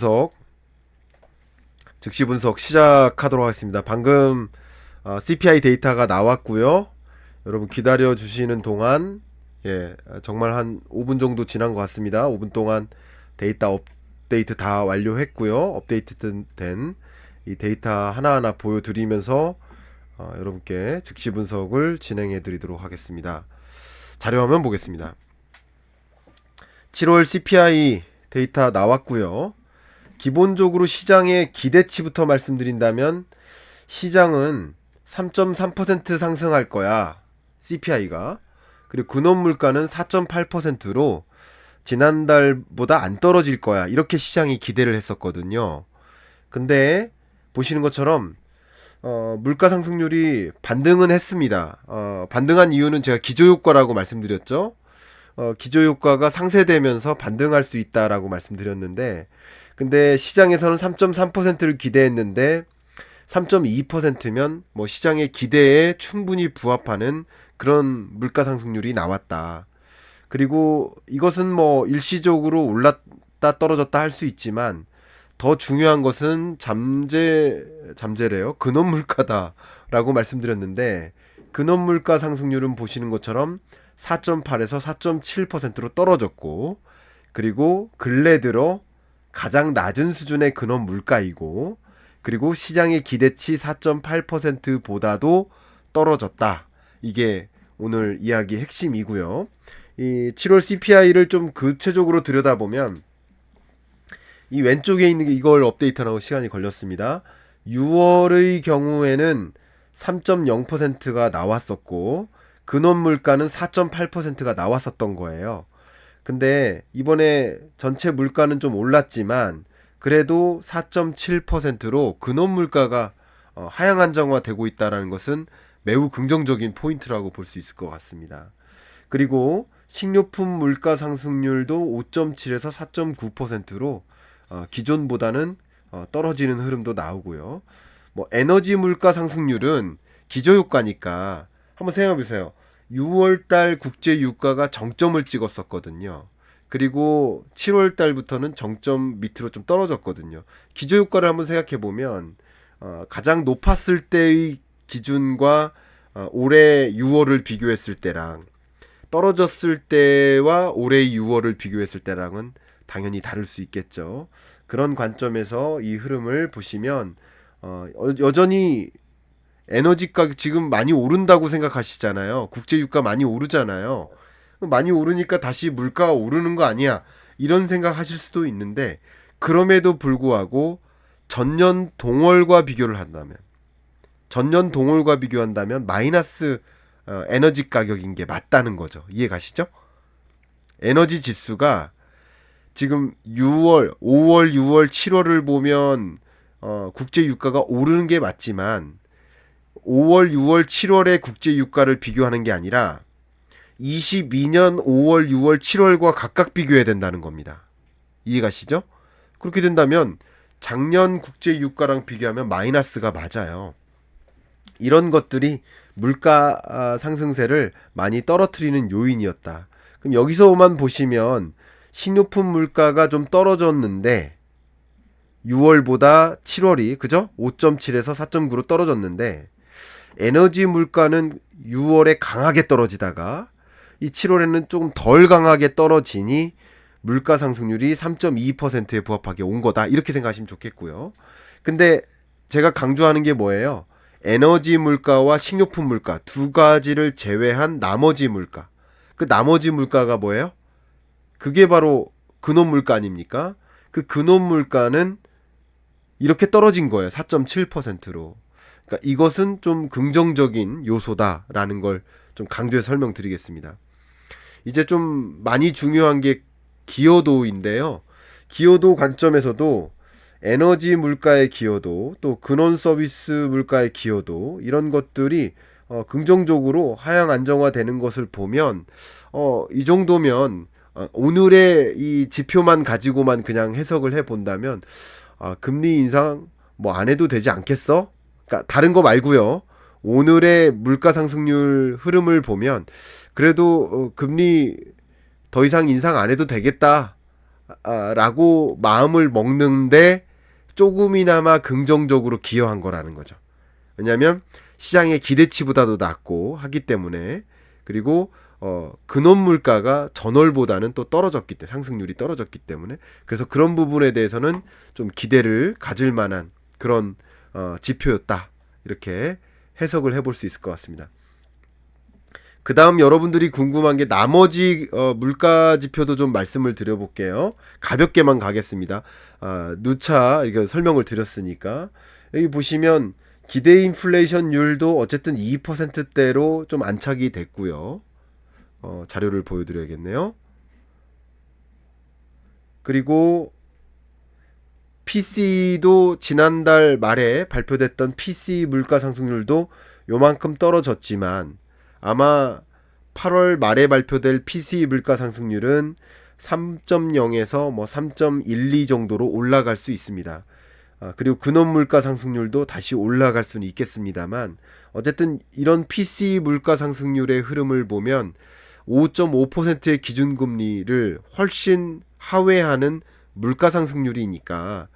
분석, 즉시 분석 시작하도록 하겠습니다. 방금 CPI 데이터가 나왔고요. 여러분 기다려 주시는 동안 정말 한 5분 정도 지난 것 같습니다. 5분 동안 데이터 업데이트 다 완료했고요. 업데이트 된 이 데이터 하나하나 보여드리면서 여러분께 즉시 분석을 진행해 드리도록 하겠습니다. 자료화면 보겠습니다. 7월 CPI 데이터 나왔고요. 기본적으로 시장의 기대치부터 말씀드린다면 시장은 3.3% 상승할 거야. CPI가. 그리고 근원 물가는 4.8%로 지난달보다 안 떨어질 거야. 이렇게 시장이 기대를 했었거든요. 근데 보시는 것처럼 물가 상승률이 반등은 했습니다. 반등한 이유는 제가 기저효과라고 말씀드렸죠. 기저효과가 상쇄되면서 반등할 수 있다라고 말씀드렸는데, 근데 시장에서는 3.3%를 기대했는데 3.2%면 뭐 시장의 기대에 충분히 부합하는 그런 물가 상승률이 나왔다. 그리고 이것은 뭐 일시적으로 올랐다 떨어졌다 할 수 있지만 더 중요한 것은 잠재래요. 근원 물가다라고 말씀드렸는데, 근원 물가 상승률은 보시는 것처럼 4.8에서 4.7%로 떨어졌고, 그리고 근래 들어 가장 낮은 수준의 근원 물가이고, 그리고 시장의 기대치 4.8%보다도 떨어졌다. 이게 오늘 이야기 핵심이고요. 이 7월 CPI를 좀 구체적으로 들여다보면 이 왼쪽에 있는 게 이걸 업데이트하고 시간이 걸렸습니다. 6월의 경우에는 3.0%가 나왔었고 근원 물가는 4.8%가 나왔었던 거예요. 근데 이번에 전체 물가는 좀 올랐지만 그래도 4.7%로 근원 물가가 하향 안정화되고 있다는 것은 매우 긍정적인 포인트라고 볼 수 있을 것 같습니다. 그리고 식료품 물가 상승률도 5.7에서 4.9%로 기존보다는 떨어지는 흐름도 나오고요. 뭐 에너지 물가 상승률은 기저효과니까 한번 생각해 보세요. 6월 달 국제 유가가 정점을 찍었었거든요. 그리고 7월 달부터는 정점 밑으로 좀 떨어졌거든요. 기저효과를 한번 생각해 보면 가장 높았을 때의 기준과 올해 6월을 비교했을 때랑 떨어졌을 때와 올해의 6월을 비교했을 때랑은 당연히 다를 수 있겠죠. 그런 관점에서 이 흐름을 보시면 여전히 에너지 가격 지금 많이 오른다고 생각하시잖아요. 국제 유가 많이 오르잖아요. 많이 오르니까 다시 물가가 오르는 거 아니야? 이런 생각하실 수도 있는데 그럼에도 불구하고 전년 동월과 비교를 한다면 전년 동월과 비교한다면 마이너스 에너지 가격인 게 맞다는 거죠. 이해 가시죠? 에너지 지수가 지금 6월, 5월, 6월, 7월을 보면 국제 유가가 오르는 게 맞지만 5월, 6월, 7월의 국제 유가를 비교하는 게 아니라 22년 5월, 6월, 7월과 각각 비교해야 된다는 겁니다. 이해가시죠? 그렇게 된다면 작년 국제 유가랑 비교하면 마이너스가 맞아요. 이런 것들이 물가 상승세를 많이 떨어뜨리는 요인이었다. 그럼 여기서만 보시면 식료품 물가가 좀 떨어졌는데 6월보다 7월이 그죠? 5.7에서 4.9로 떨어졌는데 에너지 물가는 6월에 강하게 떨어지다가 이 7월에는 조금 덜 강하게 떨어지니 물가 상승률이 3.2%에 부합하게 온 거다. 이렇게 생각하시면 좋겠고요. 근데 제가 강조하는 게 뭐예요? 에너지 물가와 식료품 물가 두 가지를 제외한 나머지 물가. 그 나머지 물가가 뭐예요? 그게 바로 근원 물가 아닙니까? 그 근원 물가는 이렇게 떨어진 거예요. 4.7%로. 그러니까 이것은 좀 긍정적인 요소다라는 걸 좀 강조해서 설명드리겠습니다. 이제 좀 많이 중요한 게 기여도인데요. 기여도 관점에서도 에너지 물가의 기여도, 또 근원 서비스 물가의 기여도 이런 것들이 긍정적으로 하향 안정화되는 것을 보면 이 정도면 오늘의 이 지표만 가지고만 그냥 해석을 해 본다면 금리 인상 뭐 안 해도 되지 않겠어? 그러니까 다른 거 말고요. 오늘의 물가 상승률 흐름을 보면 그래도 금리 더 이상 인상 안 해도 되겠다. 라고 마음을 먹는데 조금이나마 긍정적으로 기여한 거라는 거죠. 왜냐하면 시장의 기대치보다도 낮고 하기 때문에, 그리고 근원 물가가 전월보다는 또 떨어졌기 때문에, 상승률이 떨어졌기 때문에, 그래서 그런 부분에 대해서는 좀 기대를 가질 만한 그런 지표였다, 이렇게 해석을 해볼 수 있을 것 같습니다. 그 다음 여러분들이 궁금한 게 나머지 물가 지표도 좀 말씀을 드려볼게요. 가볍게만 가겠습니다. 누차 이거 설명을 드렸으니까. 여기 보시면 기대 인플레이션율도 어쨌든 2%대로 좀 안착이 됐고요. 자료를 보여드려야겠네요. 그리고 PC도 지난달 말에 발표됐던 PC 물가 상승률도 요만큼 떨어졌지만, 아마 8월 말에 발표될 PC 물가 상승률은 3.0에서 뭐 3.12 정도로 올라갈 수 있습니다. 그리고 근원 물가 상승률도 다시 올라갈 수는 있겠습니다만, 어쨌든 이런 PC 물가 상승률의 흐름을 보면 5.5%의 기준금리를 훨씬 하회하는 물가 상승률이니까,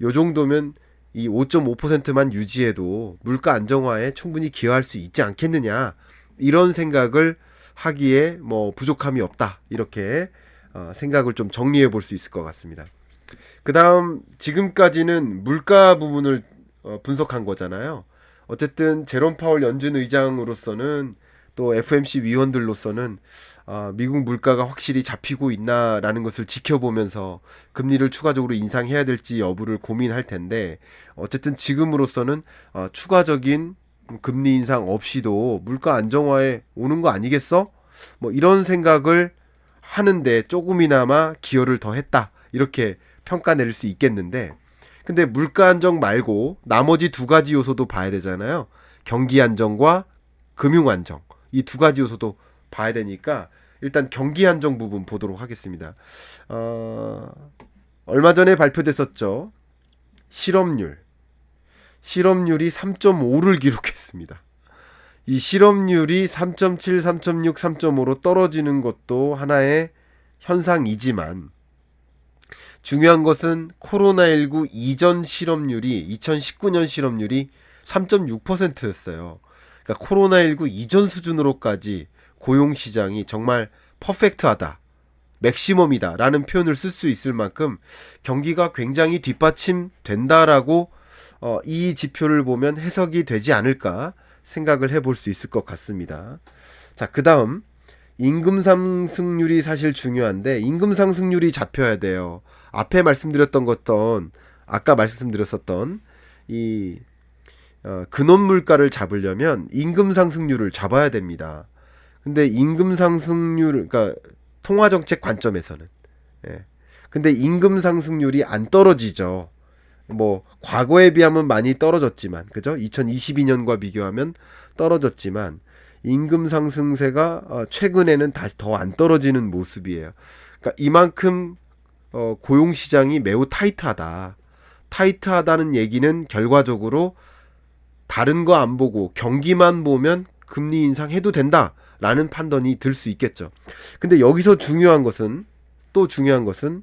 요 정도면 이 5.5%만 유지해도 물가 안정화에 충분히 기여할 수 있지 않겠느냐, 이런 생각을 하기에 뭐 부족함이 없다, 이렇게 생각을 좀 정리해 볼 수 있을 것 같습니다. 그 다음, 지금까지는 물가 부분을 분석한 거잖아요. 어쨌든 제롬 파월 연준 의장으로서는, 또 FMC 위원들로서는 미국 물가가 확실히 잡히고 있나라는 것을 지켜보면서 금리를 추가적으로 인상해야 될지 여부를 고민할 텐데, 어쨌든 지금으로서는 추가적인 금리 인상 없이도 물가 안정화에 오는 거 아니겠어? 뭐 이런 생각을 하는데 조금이나마 기여를 더 했다, 이렇게 평가 내릴 수 있겠는데, 근데 물가 안정 말고 나머지 두 가지 요소도 봐야 되잖아요. 경기 안정과 금융 안정, 이 두 가지 요소도 봐야 되니까 일단 경기 안정 부분 보도록 하겠습니다. 얼마 전에 발표됐었죠. 실업률이 3.5를 기록했습니다. 이 실업률이 3.7, 3.6, 3.5로 떨어지는 것도 하나의 현상이지만, 중요한 것은 코로나19 이전 실업률이, 2019년 실업률이 3.6%였어요. 그러니까 코로나19 이전 수준으로까지 고용시장이 정말 퍼펙트하다, 맥시멈이다 라는 표현을 쓸 수 있을 만큼 경기가 굉장히 뒷받침된다라고 이 지표를 보면 해석이 되지 않을까 생각을 해볼 수 있을 것 같습니다. 자, 그 다음 임금 상승률이 사실 중요한데, 임금 상승률이 잡혀야 돼요. 앞에 말씀드렸던 것던, 아까 말씀드렸었던 이 근원 물가를 잡으려면 임금 상승률을 잡아야 됩니다. 근데 임금 상승률, 그러니까 통화 정책 관점에서는, 예. 근데 임금 상승률이 안 떨어지죠. 뭐 과거에 비하면 많이 떨어졌지만, 그죠? 2022년과 비교하면 떨어졌지만 임금 상승세가 최근에는 다시 더 안 떨어지는 모습이에요. 그러니까 이만큼 고용 시장이 매우 타이트하다는 얘기는 결과적으로 다른 거 안 보고 경기만 보면 금리 인상해도 된다라는 판단이 들 수 있겠죠. 근데 여기서 또 중요한 것은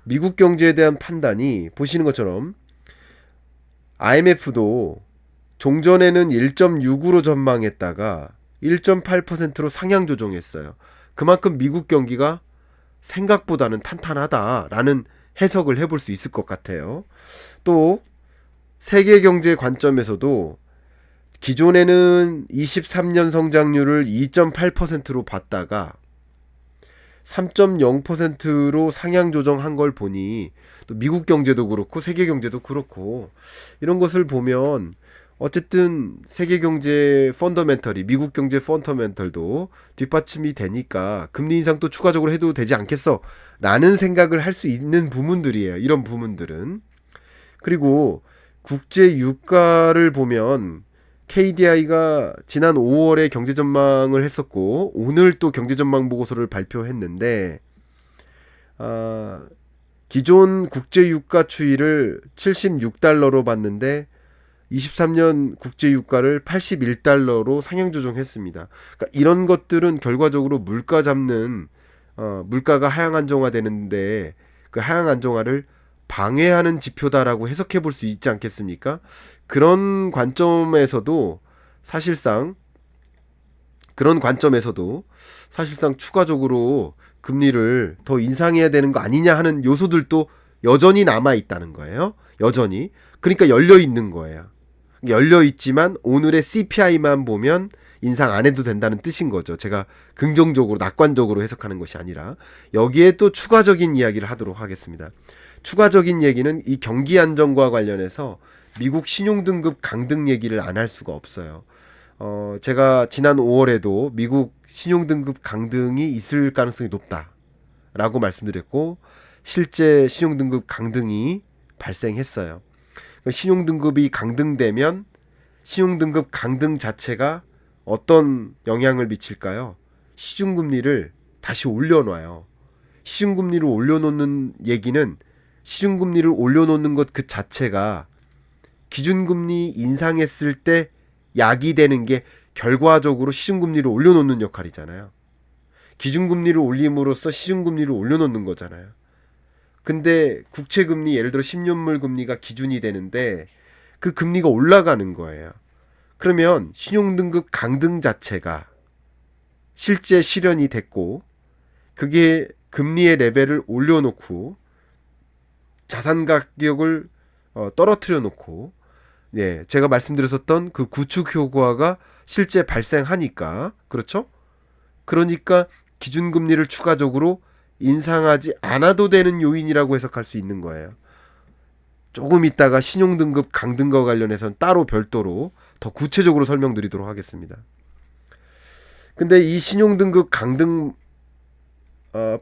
미국 경제에 대한 판단이, 보시는 것처럼 IMF도 종전에는 1.6으로 전망했다가 1.8%로 상향 조정했어요. 그만큼 미국 경기가 생각보다는 탄탄하다라는 해석을 해볼 수 있을 것 같아요. 또 세계 경제 관점에서도 기존에는 23년 성장률을 2.8%로 봤다가 3.0%로 상향 조정한 걸 보니, 또 미국 경제도 그렇고 세계 경제도 그렇고 이런 것을 보면, 어쨌든 세계 경제 펀더멘털이, 미국 경제 펀더멘털도 뒷받침이 되니까 금리 인상도 추가적으로 해도 되지 않겠어 라는 생각을 할 수 있는 부분들이에요, 이런 부분들은. 그리고 국제 유가를 보면 KDI가 지난 5월에 경제 전망을 했었고, 오늘 또 경제 전망 보고서를 발표했는데, 기존 국제 유가 추이를 76달러로 봤는데 23년 국제 유가를 81달러로 상향 조정했습니다. 그러니까 이런 것들은 결과적으로 물가가 하향 안정화되는데 그 하향 안정화를 방해하는 지표다라고 해석해 볼 수 있지 않겠습니까? 그런 관점에서도 사실상 추가적으로 금리를 더 인상해야 되는 거 아니냐 하는 요소들도 여전히 남아 있다는 거예요. 여전히. 그러니까 열려 있는 거예요. 열려 있지만 오늘의 CPI만 보면 인상 안 해도 된다는 뜻인 거죠. 제가 긍정적으로 낙관적으로 해석하는 것이 아니라 여기에 또 추가적인 이야기를 하도록 하겠습니다. 추가적인 얘기는 이 경기 안정과 관련해서 미국 신용등급 강등 얘기를 안 할 수가 없어요. 제가 지난 5월에도 미국 신용등급 강등이 있을 가능성이 높다라고 말씀드렸고 실제 신용등급 강등이 발생했어요. 신용등급이 강등되면 신용등급 강등 자체가 어떤 영향을 미칠까요? 시중금리를 다시 올려놔요. 시중금리를 올려놓는 얘기는 시중금리를 올려놓는 것 그 자체가 기준금리 인상했을 때 약이 되는 게 결과적으로 시중금리를 올려놓는 역할이잖아요. 기준금리를 올림으로써 시중금리를 올려놓는 거잖아요. 근데 국채금리 예를 들어 10년물 금리가 기준이 되는데 그 금리가 올라가는 거예요. 그러면 신용등급 강등 자체가 실제 실현이 됐고 그게 금리의 레벨을 올려놓고 자산 가격을 떨어뜨려 놓고 제가 말씀드렸었던 그 구축 효과가 실제 발생하니까 그렇죠? 그러니까 기준금리를 추가적으로 인상하지 않아도 되는 요인이라고 해석할 수 있는 거예요. 조금 있다가 신용등급 강등과 관련해서는 따로 별도로 더 구체적으로 설명드리도록 하겠습니다. 근데 이 신용등급 강등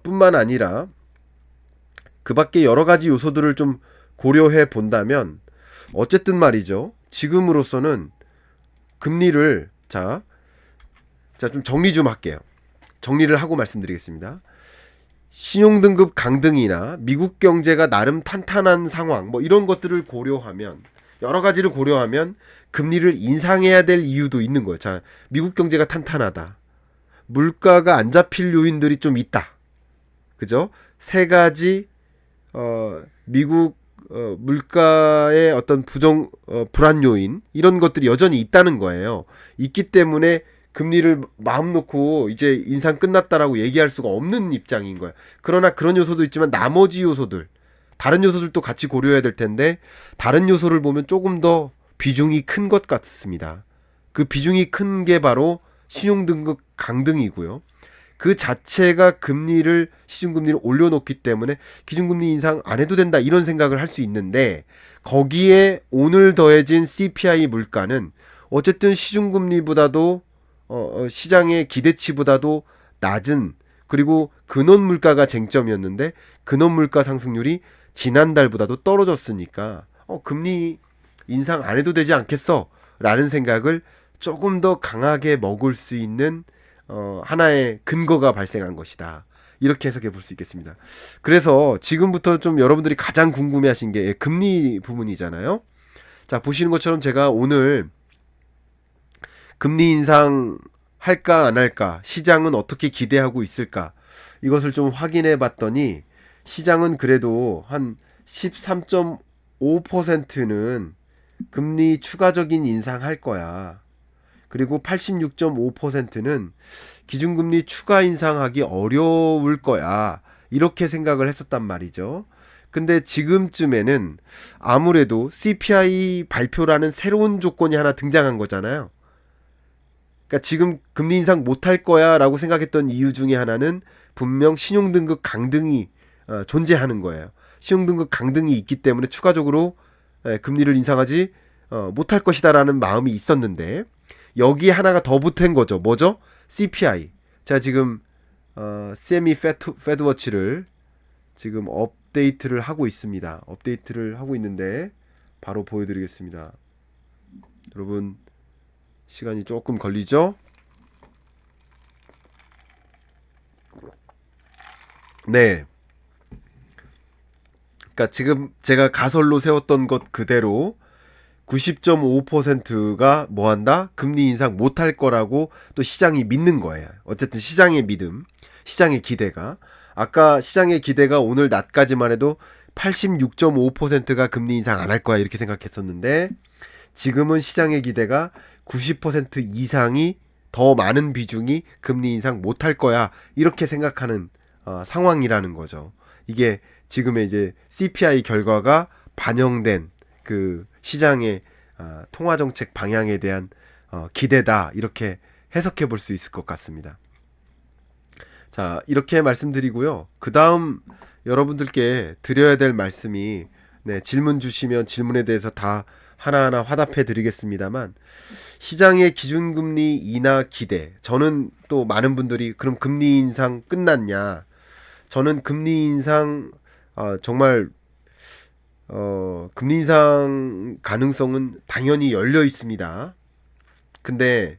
뿐만 아니라 그 밖에 여러 가지 요소들을 좀 고려해 본다면 어쨌든 말이죠. 지금으로서는 금리를 자 좀 정리 좀 할게요. 정리를 하고 말씀드리겠습니다. 신용등급 강등이나 미국 경제가 나름 탄탄한 상황 뭐 이런 것들을 고려하면 여러 가지를 고려하면 금리를 인상해야 될 이유도 있는 거예요. 자, 미국 경제가 탄탄하다. 물가가 안 잡힐 요인들이 좀 있다. 그죠? 세 가지 미국 물가의 어떤 불안 요인 이런 것들이 여전히 있다는 거예요. 있기 때문에 금리를 마음 놓고 이제 인상 끝났다라고 얘기할 수가 없는 입장인 거예요. 그러나 그런 요소도 있지만 나머지 요소들 다른 요소들도 같이 고려해야 될 텐데 다른 요소를 보면 조금 더 비중이 큰 것 같습니다. 그 비중이 큰 게 바로 신용등급 강등이고요. 그 자체가 시중금리를 올려놓기 때문에 기준금리 인상 안 해도 된다 이런 생각을 할 수 있는데 거기에 오늘 더해진 CPI 물가는 어쨌든 시중금리보다도 시장의 기대치보다도 낮은 그리고 근원물가가 쟁점이었는데 근원물가 상승률이 지난달보다도 떨어졌으니까 금리 인상 안 해도 되지 않겠어 라는 생각을 조금 더 강하게 먹을 수 있는 하나의 근거가 발생한 것이다. 이렇게 해석해 볼 수 있겠습니다. 그래서 지금부터 좀 여러분들이 가장 궁금해 하신 게 금리 부분이잖아요. 자, 보시는 것처럼 제가 오늘 금리 인상 할까 안 할까 시장은 어떻게 기대하고 있을까 이것을 좀 확인해 봤더니 시장은 그래도 한 13.5%는 금리 추가적인 인상할 거야. 그리고 86.5%는 기준금리 추가 인상하기 어려울 거야. 이렇게 생각을 했었단 말이죠. 근데 지금쯤에는 아무래도 CPI 발표라는 새로운 조건이 하나 등장한 거잖아요. 그러니까 지금 금리 인상 못할 거야 라고 생각했던 이유 중에 하나는 분명 신용등급 강등이 존재하는 거예요. 신용등급 강등이 있기 때문에 추가적으로 금리를 인상하지 못할 것이다 라는 마음이 있었는데 여기에 하나가 더 붙은 거죠. 뭐죠? CPI. 제가 지금 세미 패드워치를 지금 업데이트를 하고 있습니다. 업데이트를 하고 있는데 바로 보여드리겠습니다. 여러분 시간이 조금 걸리죠? 네. 그러니까 지금 제가 가설로 세웠던 것 그대로 90.5%가 뭐한다? 금리 인상 못할 거라고 또 시장이 믿는 거예요. 어쨌든 시장의 믿음, 시장의 기대가 아까 시장의 기대가 오늘 낮까지만 해도 86.5%가 금리 인상 안 할 거야 이렇게 생각했었는데 지금은 시장의 기대가 90% 이상이 더 많은 비중이 금리 인상 못 할 거야 이렇게 생각하는 상황이라는 거죠. 이게 지금의 이제 CPI 결과가 반영된 그 시장의 통화 정책 방향에 대한 기대다 이렇게 해석해 볼 수 있을 것 같습니다. 자, 이렇게 말씀드리고요. 그 다음 여러분들께 드려야 될 말씀이 네, 질문 주시면 질문에 대해서 다 하나하나 화답해 드리겠습니다만 시장의 기준금리 인하 기대 저는 또 많은 분들이 그럼 금리 인상 끝났냐 저는 금리 인상 정말 금리 인상 가능성은 당연히 열려 있습니다. 근데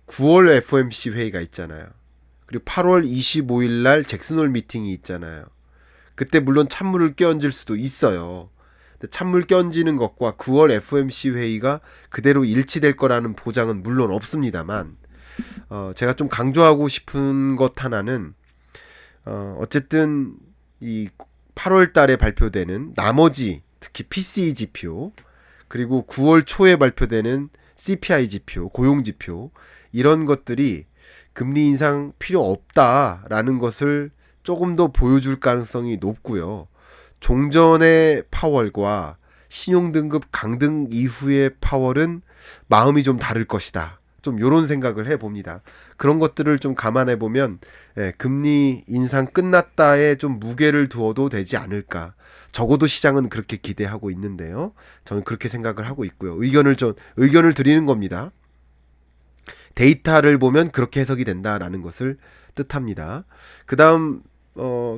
9월 FOMC 회의가 있잖아요. 그리고 8월 25일 날 잭슨홀 미팅이 있잖아요. 그때 물론 찬물을 끼얹을 수도 있어요. 근데 찬물 끼얹는 것과 9월 FOMC 회의가 그대로 일치될 거라는 보장은 물론 없습니다만 제가 좀 강조하고 싶은 것 하나는 어쨌든 이 8월 달에 발표되는 나머지 특히 PCE 지표 그리고 9월 초에 발표되는 CPI 지표, 고용 지표 이런 것들이 금리 인상 필요 없다라는 것을 조금 더 보여줄 가능성이 높고요. 종전의 파월과 신용등급 강등 이후의 파월은 마음이 좀 다를 것이다. 좀 요런 생각을 해봅니다. 그런 것들을 좀 감안해 보면 금리 인상 끝났다에 좀 무게를 두어도 되지 않을까. 적어도 시장은 그렇게 기대하고 있는데요. 저는 그렇게 생각을 하고 있고요. 의견을 드리는 겁니다. 데이터를 보면 그렇게 해석이 된다라는 것을 뜻합니다. 그 다음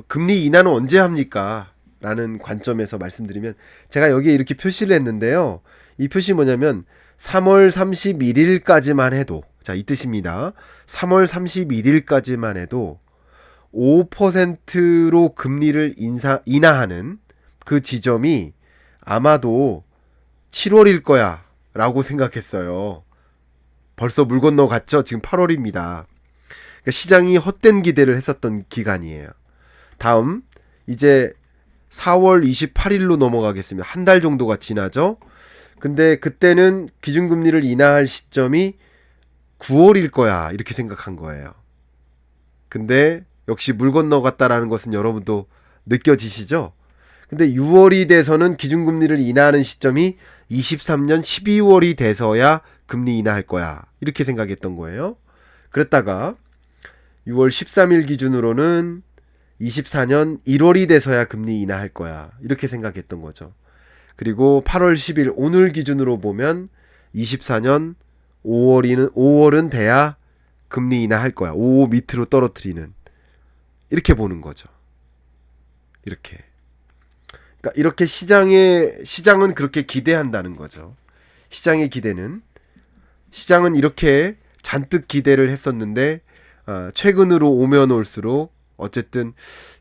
금리 인하는 언제 합니까? 라는 관점에서 말씀드리면 제가 여기에 이렇게 표시를 했는데요. 이 표시 뭐냐면 3월 31일까지만 해도 자, 이 뜻입니다. 3월 31일까지만 해도 5%로 금리를 인하하는 그 지점이 아마도 7월일 거야 라고 생각했어요. 벌써 물 건너갔죠? 지금 8월입니다. 그러니까 시장이 헛된 기대를 했었던 기간이에요. 다음 이제 4월 28일로 넘어가겠습니다. 한 달 정도가 지나죠? 근데 그때는 기준금리를 인하할 시점이 9월일 거야 이렇게 생각한 거예요. 근데 역시 물 건너갔다라는 것은 여러분도 느껴지시죠? 근데 6월이 돼서는 기준금리를 인하하는 시점이 23년 12월이 돼서야 금리 인하할 거야 이렇게 생각했던 거예요. 그랬다가 6월 13일 기준으로는 24년 1월이 돼서야 금리 인하할 거야 이렇게 생각했던 거죠. 그리고 8월 10일 오늘 기준으로 보면 24년 5월은 돼야 금리 인하할 거야. 5 밑으로 떨어뜨리는 이렇게 보는 거죠. 이렇게. 그러니까 이렇게 시장은 그렇게 기대한다는 거죠. 시장의 기대는 시장은 이렇게 잔뜩 기대를 했었는데 최근으로 오면 올수록 어쨌든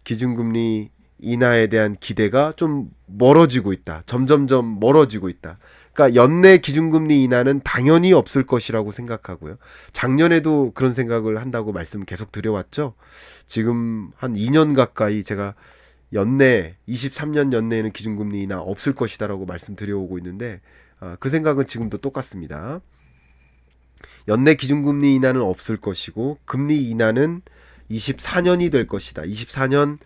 기준금리 인하에 대한 기대가 좀 멀어지고 있다. 점점점 멀어지고 있다. 그러니까 연내 기준금리 인하는 당연히 없을 것이라고 생각하고요. 작년에도 그런 생각을 한다고 말씀 계속 드려왔죠. 지금 한 2년 가까이 제가 23년 연내에는 기준금리 인하 없을 것이다라고 말씀드려오고 있는데 그 생각은 지금도 똑같습니다. 연내 기준금리 인하는 없을 것이고 금리 인하는 24년이 될 것이다. 24년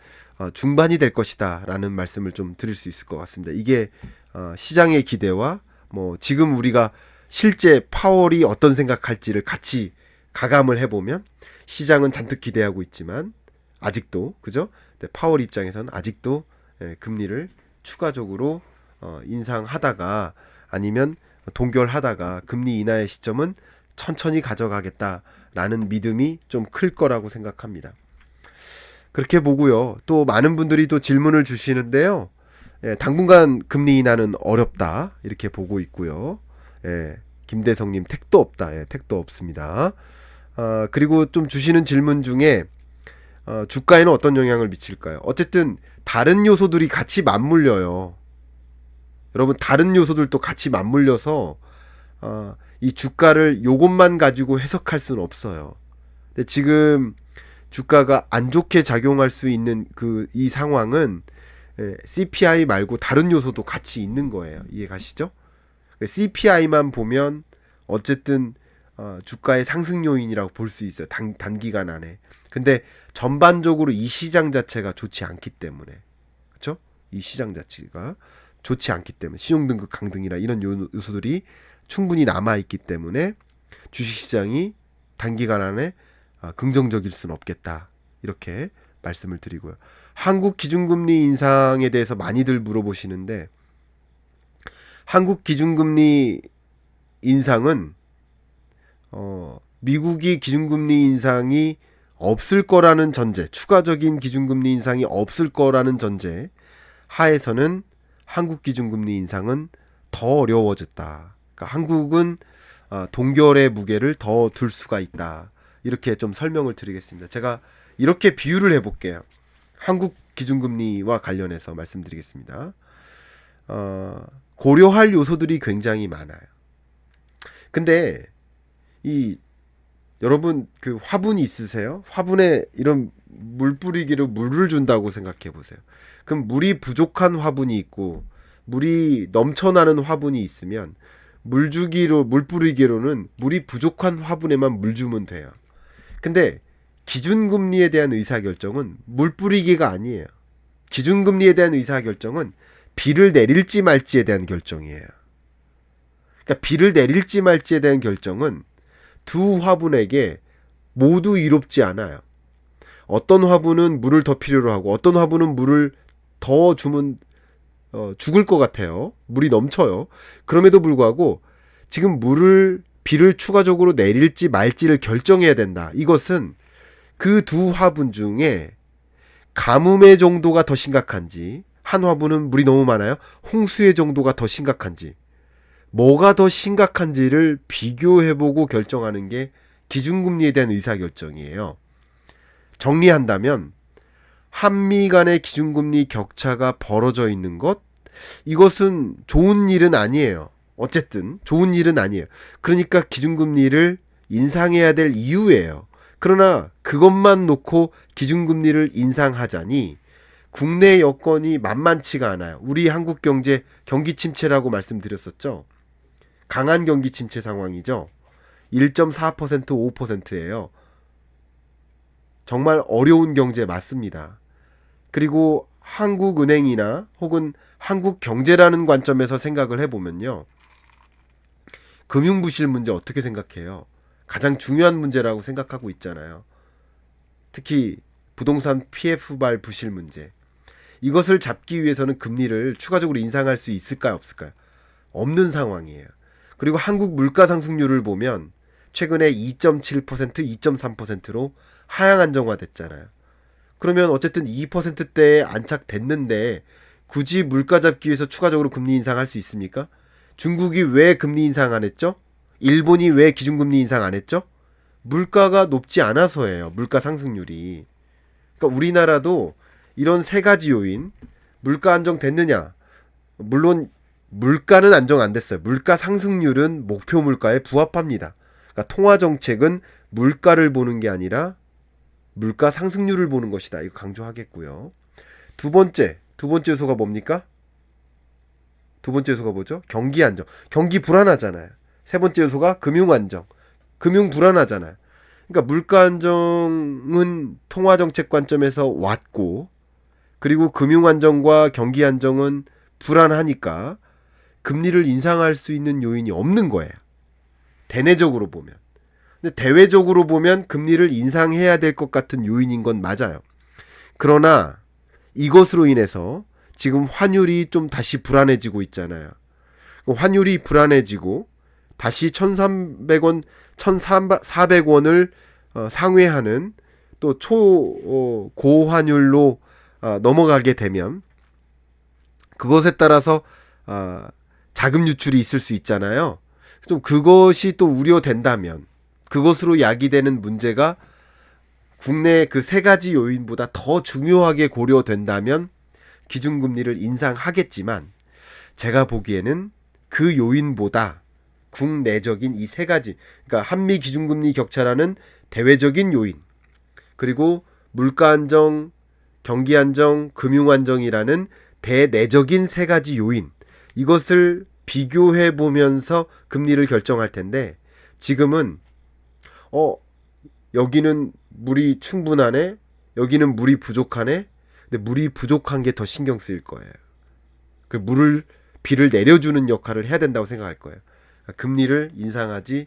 중반이 될 것이다 라는 말씀을 좀 드릴 수 있을 것 같습니다. 이게 시장의 기대와 뭐 지금 우리가 실제 파월이 어떤 생각할지를 같이 가감을 해보면 시장은 잔뜩 기대하고 있지만 아직도 그죠? 파월 입장에서는 아직도 금리를 추가적으로 인상하다가 아니면 동결하다가 금리 인하의 시점은 천천히 가져가겠다라는 믿음이 좀 클 거라고 생각합니다. 그렇게 보고요. 또 많은 분들이 또 질문을 주시는데요. 당분간 금리 인하는 어렵다 이렇게 보고 있고요. 김대성님 택도 없다. 택도 없습니다. 그리고 좀 주시는 질문 중에 주가에는 어떤 영향을 미칠까요? 어쨌든 다른 요소들이 같이 맞물려요. 여러분 다른 요소들도 같이 맞물려서 이 주가를 요것만 가지고 해석할 수는 없어요. 근데 지금 주가가 안 좋게 작용할 수 있는 이 상황은 CPI 말고 다른 요소도 같이 있는 거예요. 이해 가시죠? CPI만 보면 어쨌든 주가의 상승 요인이라고 볼 수 있어요. 단기간 안에. 근데 전반적으로 이 시장 자체가 좋지 않기 때문에, 그렇죠? 이 시장 자체가 좋지 않기 때문에 신용등급 강등이나 이런 요소들이 충분히 남아 있기 때문에 주식시장이 단기간 안에 긍정적일 수는 없겠다. 이렇게 말씀을 드리고요. 한국 기준금리 인상에 대해서 많이들 물어보시는데, 한국 기준금리 인상은 미국이 기준금리 인상이 없을 거라는 전제, 추가적인 기준금리 인상이 없을 거라는 전제 하에서는 한국 기준금리 인상은 더 어려워졌다. 그러니까 한국은 동결의 무게를 더 둘 수가 있다. 이렇게 좀 설명을 드리겠습니다. 제가 이렇게 비유를 해볼게요. 한국 기준금리와 관련해서 말씀드리겠습니다. 고려할 요소들이 굉장히 많아요. 근데 여러분 그 화분이 있으세요? 화분에 이런 물 뿌리기로 물을 준다고 생각해 보세요. 그럼 물이 부족한 화분이 있고 물이 넘쳐나는 화분이 있으면 물 뿌리기로는 물이 부족한 화분에만 물 주면 돼요. 근데 기준금리에 대한 의사결정은 물 뿌리기가 아니에요. 기준금리에 대한 의사결정은 비를 내릴지 말지에 대한 결정이에요. 그러니까 비를 내릴지 말지에 대한 결정은 두 화분에게 모두 이롭지 않아요. 어떤 화분은 물을 더 필요로 하고 어떤 화분은 물을 더 주면 죽을 것 같아요. 물이 넘쳐요. 그럼에도 불구하고 지금 비를 추가적으로 내릴지 말지를 결정해야 된다. 이것은 그 두 화분 중에 가뭄의 정도가 더 심각한지, 한 화분은 물이 너무 많아요. 홍수의 정도가 더 심각한지, 뭐가 더 심각한지를 비교해보고 결정하는 게 기준금리에 대한 의사결정이에요. 정리한다면 한미 간의 기준금리 격차가 벌어져 있는 것, 이것은 좋은 일은 아니에요. 어쨌든 좋은 일은 아니에요. 그러니까 기준금리를 인상해야 될 이유예요. 그러나 그것만 놓고 기준금리를 인상하자니 국내 여건이 만만치가 않아요. 우리 한국 경제 경기 침체라고 말씀드렸었죠. 강한 경기 침체 상황이죠. 1.4% 5%예요. 정말 어려운 경제 맞습니다. 그리고 한국은행이나 혹은 한국경제라는 관점에서 생각을 해보면요. 금융부실 문제 어떻게 생각해요? 가장 중요한 문제라고 생각하고 있잖아요. 특히 부동산 PF발 부실 문제. 이것을 잡기 위해서는 금리를 추가적으로 인상할 수 있을까요? 없을까요? 없는 상황이에요. 그리고 한국 물가 상승률을 보면 최근에 2.7%, 2.3%로 하향 안정화됐잖아요. 그러면 어쨌든 2%대에 안착됐는데 굳이 물가 잡기 위해서 추가적으로 금리 인상할 수 있습니까? 중국이 왜 금리 인상 안 했죠? 일본이 왜 기준금리 인상 안 했죠? 물가가 높지 않아서예요. 물가 상승률이. 그러니까 우리나라도 이런 세 가지 요인, 물가 안정됐느냐? 물론 물가는 안정 안 됐어요. 물가 상승률은 목표 물가에 부합합니다. 그러니까 통화 정책은 물가를 보는 게 아니라 물가 상승률을 보는 것이다. 이거 강조하겠고요. 두 번째 요소가 뭡니까? 두 번째 요소가 뭐죠? 경기 안정. 경기 불안하잖아요. 세 번째 요소가 금융 안정. 금융 불안하잖아요. 그러니까 물가 안정은 통화 정책 관점에서 왔고, 그리고 금융 안정과 경기 안정은 불안하니까 금리를 인상할 수 있는 요인이 없는 거예요. 대내적으로 보면. 근데 대외적으로 보면 금리를 인상해야 될 것 같은 요인인 건 맞아요. 그러나 이것으로 인해서 지금 환율이 좀 다시 불안해지고 있잖아요. 환율이 불안해지고 다시 1,300원, 1,400원을 상회하는 또 고환율로 넘어가게 되면 그것에 따라서 자금 유출이 있을 수 있잖아요. 좀 그것이 또 우려된다면 그것으로 야기되는 문제가 국내 그 세 가지 요인보다 더 중요하게 고려된다면 기준금리를 인상하겠지만 제가 보기에는 그 요인보다 국내적인 이 세 가지, 그러니까 한미 기준금리 격차라는 대외적인 요인, 그리고 물가 안정, 경기 안정, 금융 안정이라는 대내적인 세 가지 요인, 이것을 비교해 보면서 금리를 결정할 텐데, 지금은 여기는 물이 충분하네, 여기는 물이 부족하네. 근데 물이 부족한 게 더 신경 쓰일 거예요. 그 비를 내려주는 역할을 해야 된다고 생각할 거예요. 금리를 인상하지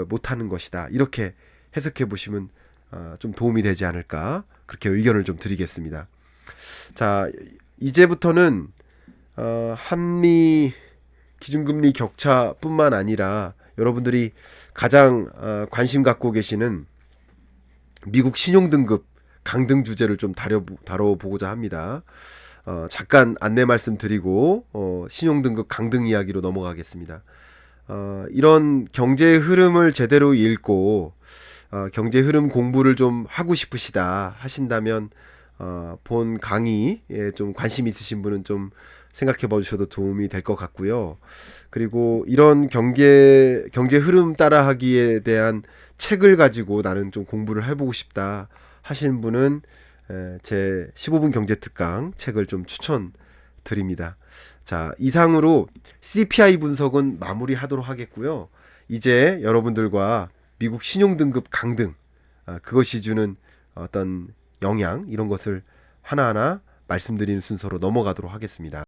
못하는 것이다. 이렇게 해석해 보시면 좀 도움이 되지 않을까, 그렇게 의견을 좀 드리겠습니다. 자, 이제부터는 한미 기준금리 격차뿐만 아니라 여러분들이 가장 관심 갖고 계시는 미국 신용등급 강등 주제를 좀 다뤄보고자 합니다. 잠깐 안내 말씀드리고 신용등급 강등 이야기로 넘어가겠습니다. 이런 경제 흐름을 제대로 읽고 경제 흐름 공부를 좀 하고 싶으시다 하신다면 본 강의에 좀 관심 있으신 분은 좀 생각해 봐 주셔도 도움이 될 것 같고요. 그리고 이런 경제 흐름 따라하기에 대한 책을 가지고 나는 좀 공부를 해보고 싶다 하시는 분은 제 15분 경제 특강 책을 좀 추천드립니다. 자, 이상으로 CPI 분석은 마무리하도록 하겠고요. 이제 여러분들과 미국 신용등급 강등, 그것이 주는 어떤 영향, 이런 것을 하나하나 말씀드리는 순서로 넘어가도록 하겠습니다.